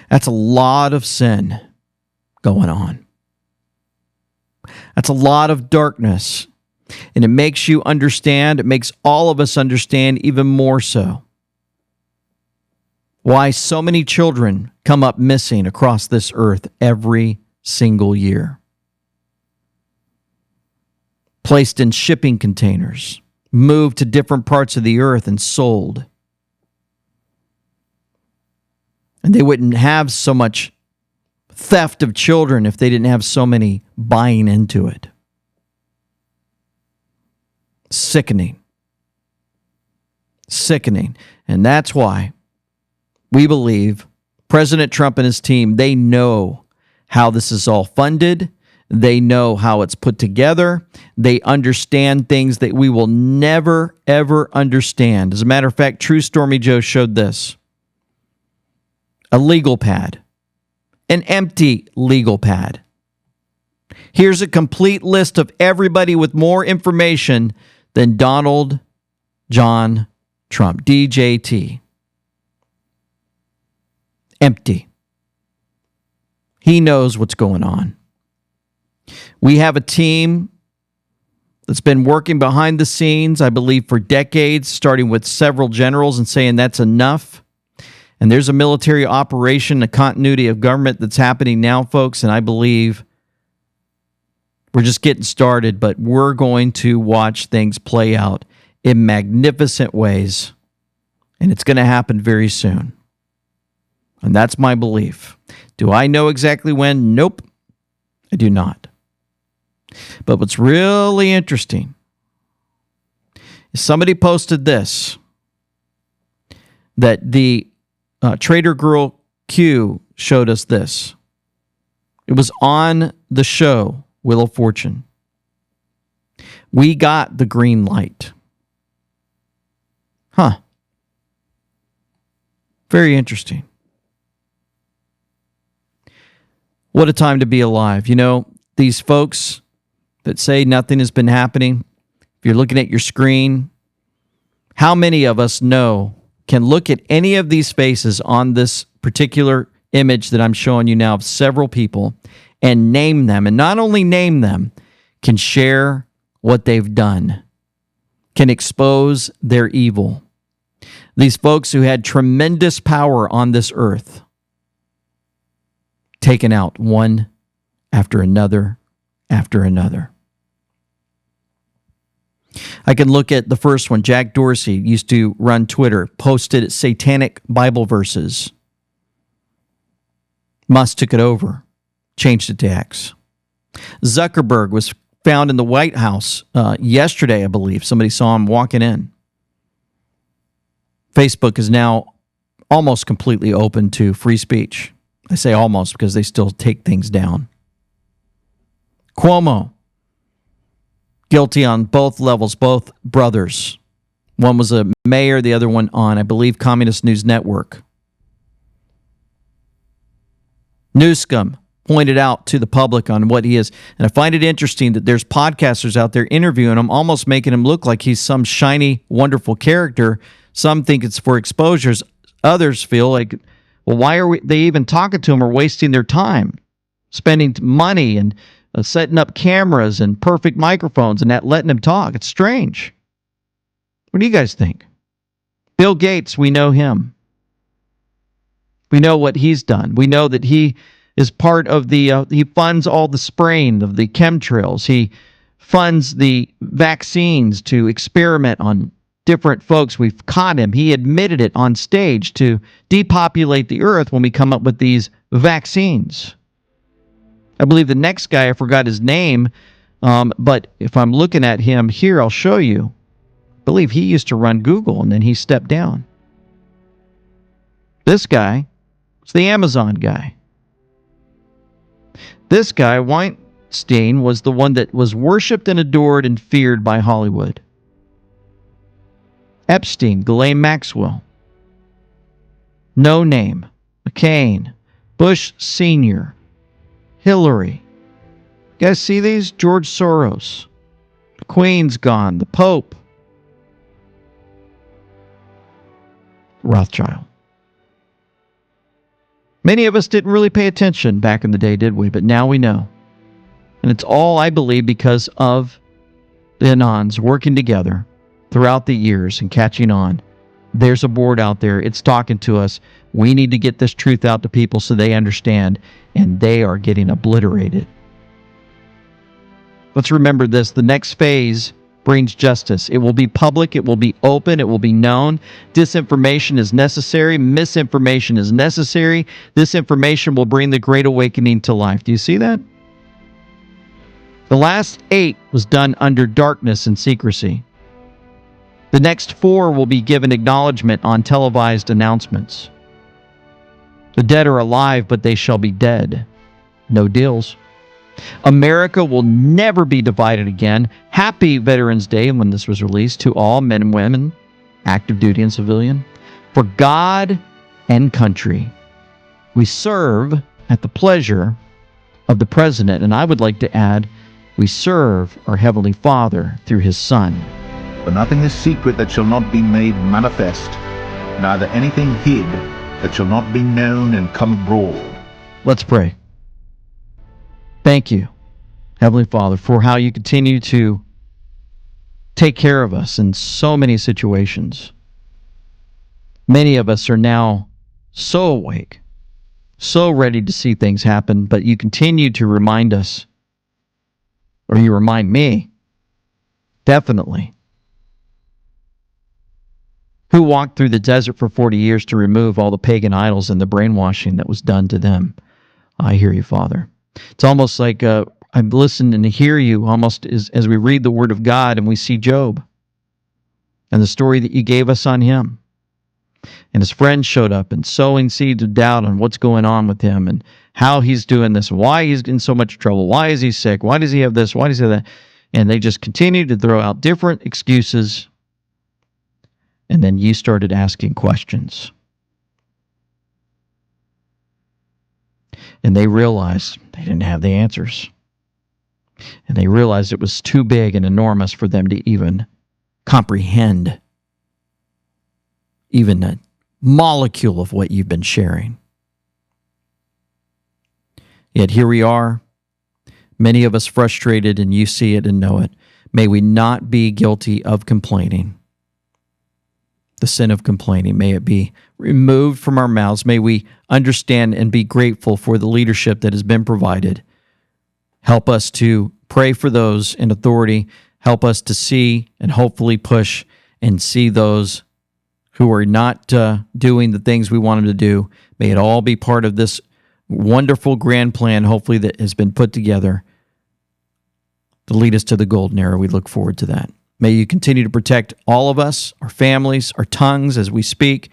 That's a lot of sin going on. That's a lot of darkness. And it makes you understand, it makes all of us understand even more so why so many children come up missing across this earth every single year. Placed in shipping containers, moved to different parts of the earth and sold. And they wouldn't have so much theft of children if they didn't have so many buying into it. Sickening. Sickening. And that's why we believe President Trump and his team, they know how this is all funded. They know how it's put together. They understand things that we will never, ever understand. As a matter of fact, True Stormy Joe showed this. A legal pad. An empty legal pad. Here's a complete list of everybody with more information than Donald John Trump, DJT. Empty. He knows what's going on. We have a team that's been working behind the scenes, I believe, for decades, starting with several generals and saying that's enough. And there's a military operation, a continuity of government that's happening now, folks, and I believe we're just getting started, but we're going to watch things play out in magnificent ways, and it's going to happen very soon. And that's my belief. Do I know exactly when? Nope, I do not. But what's really interesting is somebody posted this, that the Trader Girl Q showed us this. It was on the show, Wheel of Fortune. We got the green light. Huh. Very interesting. What a time to be alive. These folks that say nothing has been happening, if you're looking at your screen, how many of us can look at any of these faces on this particular image that I'm showing you now of several people and name them, and not only name them, can share what they've done, can expose their evil. These folks who had tremendous power on this earth, taken out one after another after another. I can look at the first one. Jack Dorsey used to run Twitter, posted satanic Bible verses. Musk took it over, changed it to X. Zuckerberg was found in the White House yesterday, I believe. Somebody saw him walking in. Facebook is now almost completely open to free speech. I say almost because they still take things down. Cuomo, guilty on both levels, both brothers One was a mayor, the other one on, I believe, Communist News Network. Newscomb pointed out to the public on what he is. And I find it interesting that there's podcasters out there interviewing him, almost making him look like he's some shiny, wonderful character. Some think it's for exposures. Others feel like, well, why are they even talking to him or wasting their time? Spending money and setting up cameras and perfect microphones and not letting him talk. It's strange. What do you guys think? Bill Gates, we know him. We know what he's done. We know that he is part of he funds all the spraying of the chemtrails. He funds the vaccines to experiment on different folks. We've caught him. He admitted it on stage to depopulate the earth when we come up with these vaccines. I believe the next guy, I forgot his name, but if I'm looking at him here, I'll show you. I believe he used to run Google, and then he stepped down. This guy was the Amazon guy. This guy, Weinstein, was the one that was worshipped and adored and feared by Hollywood. Epstein, Ghislaine Maxwell. No Name, McCain, Bush Sr., Hillary. You guys see these? George Soros. The Queen's gone. The Pope. Rothschild. Many of us didn't really pay attention back in the day, did we? But now we know. And it's all, I believe, because of the Anons working together throughout the years and catching on. There's a board out there. It's talking to us. We need to get this truth out to people so they understand, and they are getting obliterated. Let's remember this. The next phase brings justice. It will be public. It will be open. It will be known. Disinformation is necessary. Misinformation is necessary. This information will bring the Great Awakening to life. Do you see that? The last 8 was done under darkness and secrecy. The next 4 will be given acknowledgement on televised announcements. The dead are alive, but they shall be dead. No deals. America will never be divided again. Happy Veterans Day when this was released to all men and women, active duty and civilian. For God and country, we serve at the pleasure of the President, and I would like to add, we serve our Heavenly Father through His Son. For nothing is secret that shall not be made manifest, neither anything hid that shall not be known and come abroad. Let's pray. Thank you, Heavenly Father, for how you continue to take care of us in so many situations. Many of us are now so awake, so ready to see things happen, but you continue to remind us, or you remind me, definitely, who walked through the desert for 40 years to remove all the pagan idols and the brainwashing that was done to them. I hear you, Father. It's almost like I'm listening to hear you almost as we read the Word of God and we see Job and the story that you gave us on him. And his friends showed up and sowing seeds of doubt on what's going on with him and how he's doing this, why he's in so much trouble, why is he sick, why does he have this, why does he have that? And they just continued to throw out different excuses. And then you started asking questions. And they realized they didn't have the answers. And they realized it was too big and enormous for them to even comprehend even a molecule of what you've been sharing. Yet here we are, many of us frustrated, and you see it and know it. May we not be guilty of complaining. The sin of complaining, may it be removed from our mouths. May we understand and be grateful for the leadership that has been provided. Help us to pray for those in authority. Help us to see and hopefully push and see those who are not doing the things we want them to do. May it all be part of this wonderful grand plan, hopefully, that has been put together to lead us to the golden era. We look forward to that. May you continue to protect all of us, our families, our tongues as we speak,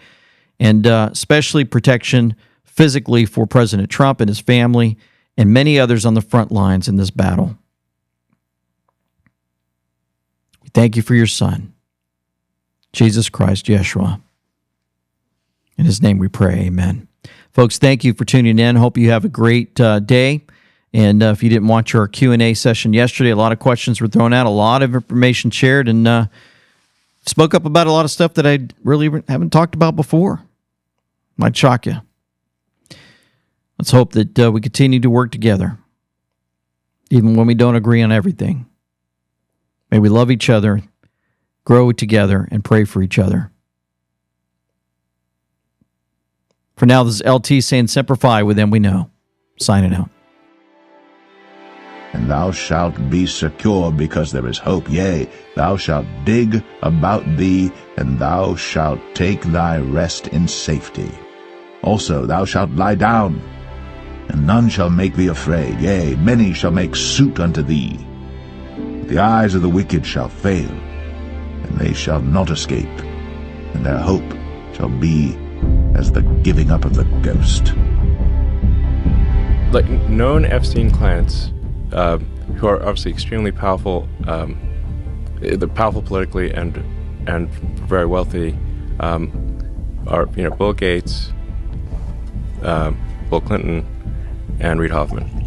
and especially protection physically for President Trump and his family and many others on the front lines in this battle. We thank you for your Son. Jesus Christ, Yeshua. In his name we pray, amen. Folks, thank you for tuning in. Hope you have a great day. And if you didn't watch our Q&A session yesterday, a lot of questions were thrown out, a lot of information shared, and spoke up about a lot of stuff that I really haven't talked about before. Might shock you. Let's hope that we continue to work together, even when we don't agree on everything. May we love each other, grow together, and pray for each other. For now, this is LT saying Semper Fi, with them we know. Signing out. And thou shalt be secure, because there is hope. Yea, thou shalt dig about thee, and thou shalt take thy rest in safety. Also thou shalt lie down, and none shall make thee afraid. Yea, many shall make suit unto thee. The eyes of the wicked shall fail, and they shall not escape, and their hope shall be as the giving up of the ghost. Like known Epstein clients, who are obviously extremely powerful, they're powerful politically and very wealthy, are Bill Gates, Bill Clinton, and Reid Hoffman.